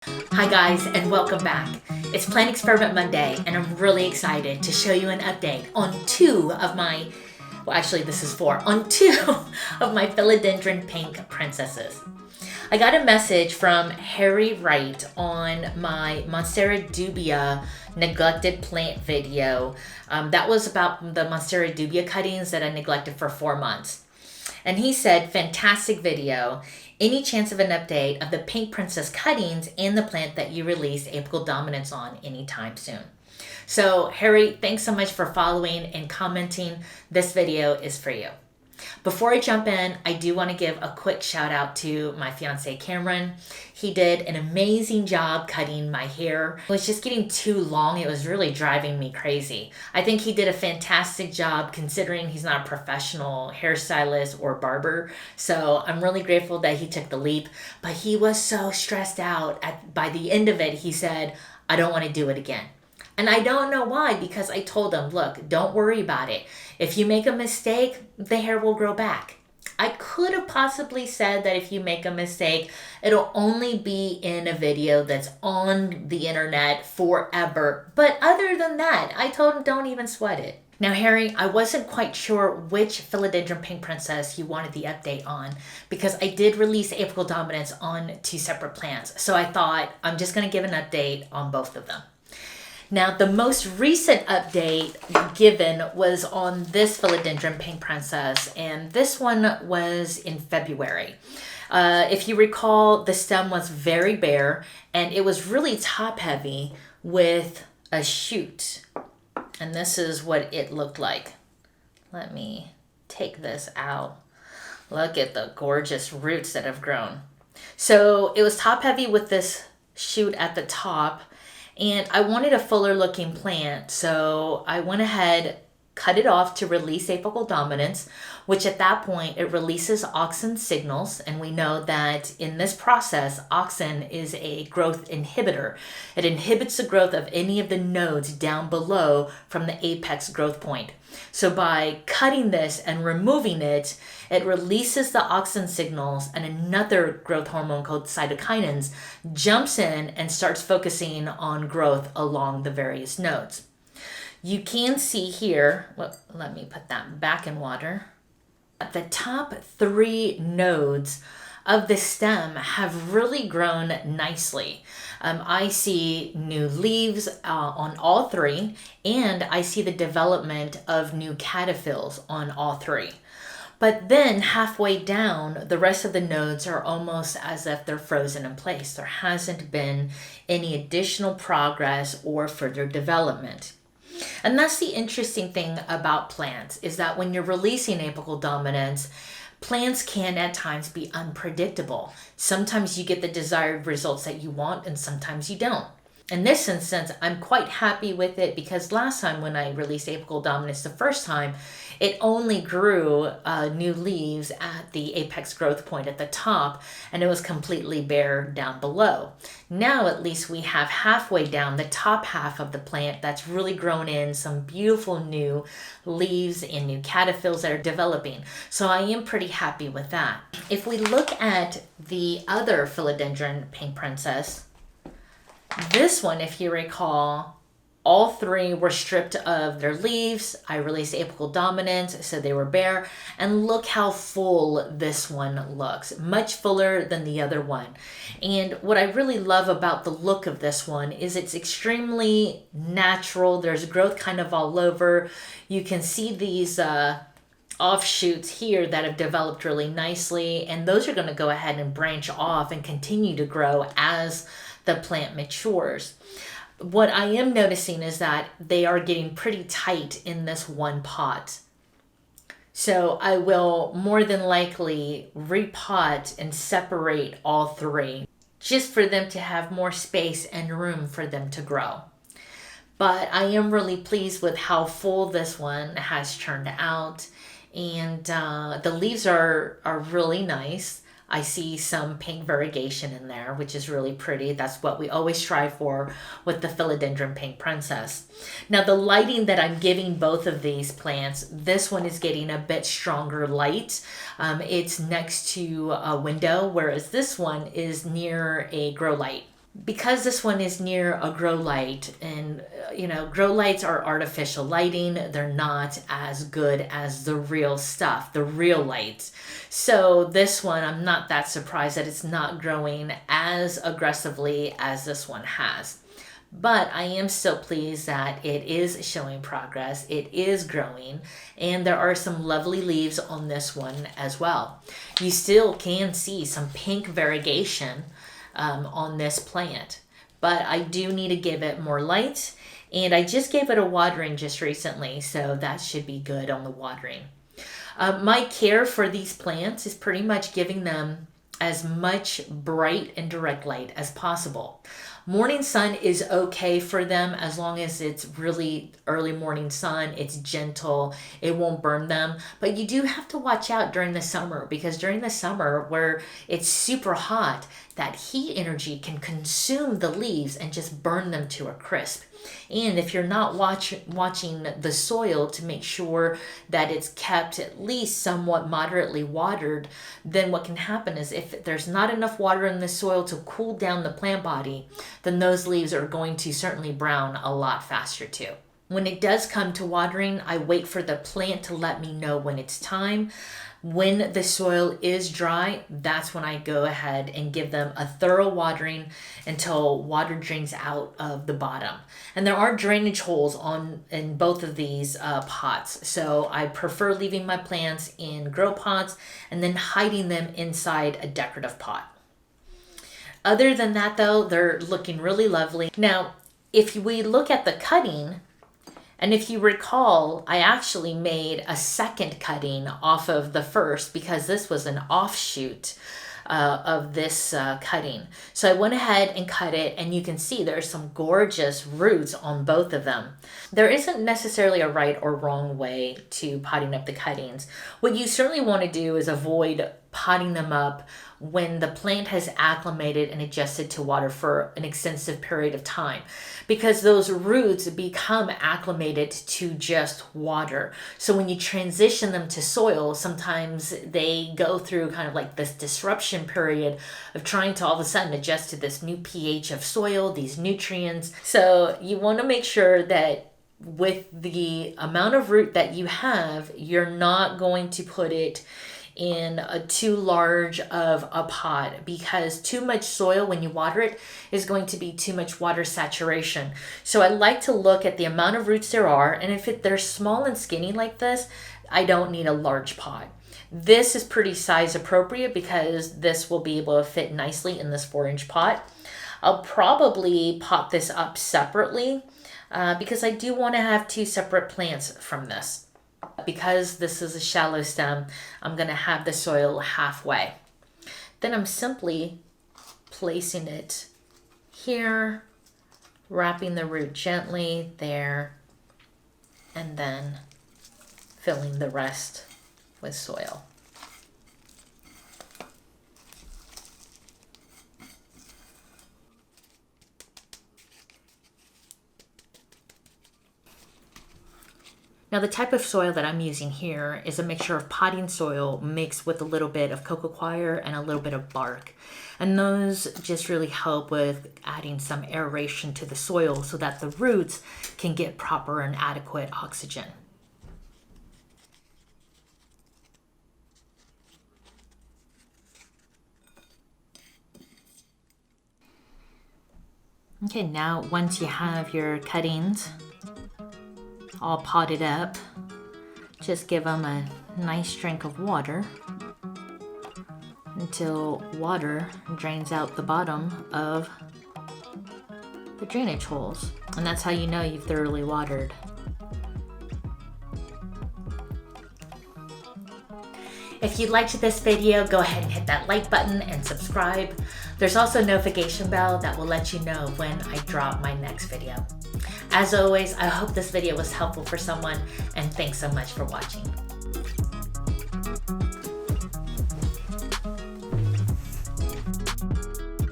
Hi guys, and welcome back. It's Plant Experiment Monday and I'm really excited to show you an update on on two of my Philodendron Pink Princesses. I got a message from Harry Wright on my Monstera dubia neglected plant video. That was about the Monstera dubia cuttings that I neglected for 4 months. And he said, fantastic video. Any chance of an update of the Pink Princess cuttings and the plant that you released apical dominance on anytime soon? So Harry, thanks so much for following and commenting. This video is for you. Before I jump in, I do want to give a quick shout out to my fiance Cameron. He did an amazing job cutting my hair. It was just getting too long. It was really driving me crazy. I think he did a fantastic job considering he's not a professional hairstylist or barber. So I'm really grateful that he took the leap, but he was so stressed out. By the end of it, he said, I don't want to do it again. And I don't know why, because I told him, look, don't worry about it. If you make a mistake, the hair will grow back. I could have possibly said that if you make a mistake, it'll only be in a video that's on the internet forever. But other than that, I told him don't even sweat it. Now, Harry, I wasn't quite sure which Philodendron Pink Princess you wanted the update on because I did release apical dominance on 2 separate plants. So I thought I'm just going to give an update on both of them. Now, the most recent update given was on this Philodendron Pink Princess, and this one was in February. If you recall, the stem was very bare, and it was really top-heavy with a shoot. And this is what it looked like. Let me take this out. Look at the gorgeous roots that have grown. So it was top-heavy with this shoot at the top. And I wanted a fuller looking plant, so I went ahead, cut it off to release apical dominance, which at that point it releases auxin signals. And we know that in this process, auxin is a growth inhibitor. It inhibits the growth of any of the nodes down below from the apex growth point. So by cutting this and removing it, it releases the auxin signals, and another growth hormone called cytokinins jumps in and starts focusing on growth along the various nodes. You can see here, well, let me put that back in water. The top 3 nodes of the stem have really grown nicely. I see new leaves on all 3, and I see the development of new caterpillars on all 3. But then halfway down, the rest of the nodes are almost as if they're frozen in place. There hasn't been any additional progress or further development. And that's the interesting thing about plants, is that when you're releasing apical dominance, plants can at times be unpredictable. Sometimes you get the desired results that you want, and sometimes you don't. In this instance, I'm quite happy with it because last time when I released apical dominance the first time, it only grew new leaves at the apex growth point at the top, and it was completely bare down below. Now at least we have halfway down the top half of the plant that's really grown in some beautiful new leaves and new caterpillars that are developing. So I am pretty happy with that. If we look at the other Philodendron Pink Princess, this one, if you recall, all 3 were stripped of their leaves. I released apical dominance, so they were bare. And look how full this one looks, much fuller than the other one. And what I really love about the look of this one is it's extremely natural. There's growth kind of all over. You can see these offshoots here that have developed really nicely, and those are going to go ahead and branch off and continue to grow as the plant matures. What I am noticing is that they are getting pretty tight in this one pot. So I will more than likely repot and separate all 3 just for them to have more space and room for them to grow. But I am really pleased with how full this one has turned out, and the leaves are really nice. I see some pink variegation in there, which is really pretty. That's what we always strive for with the Philodendron Pink Princess. Now, the lighting that I'm giving both of these plants, this one is getting a bit stronger light. It's next to a window, whereas this one is near a grow light. Because this one is near a grow light, and grow lights are artificial lighting, they're not as good as the real stuff, the real lights. So this one, I'm not that surprised that it's not growing as aggressively as this one has. But I am still pleased that it is showing progress, it is growing, and there are some lovely leaves on this one as well. You still can see some pink variegation on this plant, but I do need to give it more light, and I just gave it a watering just recently, so that should be good on the watering. My care for these plants is pretty much giving them as much bright and direct light as possible. Morning sun is okay for them as long as it's really early morning sun, it's gentle, it won't burn them. But you do have to watch out during the summer, because during the summer where it's super hot, that heat energy can consume the leaves and just burn them to a crisp. And if you're not watching the soil to make sure that it's kept at least somewhat moderately watered, then what can happen is if there's not enough water in the soil to cool down the plant body, then those leaves are going to certainly brown a lot faster too. When it does come to watering, I wait for the plant to let me know when it's time. When the soil is dry, that's when I go ahead and give them a thorough watering until water drains out of the bottom. And there are drainage holes in both of these pots. So I prefer leaving my plants in grow pots and then hiding them inside a decorative pot. Other than that though, they're looking really lovely. Now, if we look at the cutting, and if you recall, I actually made a second cutting off of the first because this was an offshoot of this cutting. So I went ahead and cut it, and you can see there's some gorgeous roots on both of them. There isn't necessarily a right or wrong way to potting up the cuttings. What you certainly want to do is avoid potting them up when the plant has acclimated and adjusted to water for an extensive period of time, because those roots become acclimated to just water. So when you transition them to soil, sometimes they go through kind of like this disruption period of trying to all of a sudden adjust to this new pH of soil, these nutrients. So you want to make sure that with the amount of root that you have, you're not going to put it in a too large of a pot, because too much soil when you water it is going to be too much water saturation. So I like to look at the amount of roots there are, and if they're small and skinny like this, I don't need a large pot. This is pretty size appropriate because this will be able to fit nicely in this 4-inch pot. I'll probably pot this up separately because I do want to have 2 separate plants from this. Because this is a shallow stem, I'm going to have the soil halfway. Then I'm simply placing it here, wrapping the root gently there, and then filling the rest with soil. Now the type of soil that I'm using here is a mixture of potting soil mixed with a little bit of cocoa coir and a little bit of bark. And those just really help with adding some aeration to the soil so that the roots can get proper and adequate oxygen. Okay, now once you have your cuttings all potted up, just give them a nice drink of water until water drains out the bottom of the drainage holes. And that's how you know you've thoroughly watered. If you liked this video, go ahead and hit that like button and subscribe. There's also a notification bell that will let you know when I drop my next video. As always, I hope this video was helpful for someone, and thanks so much for watching.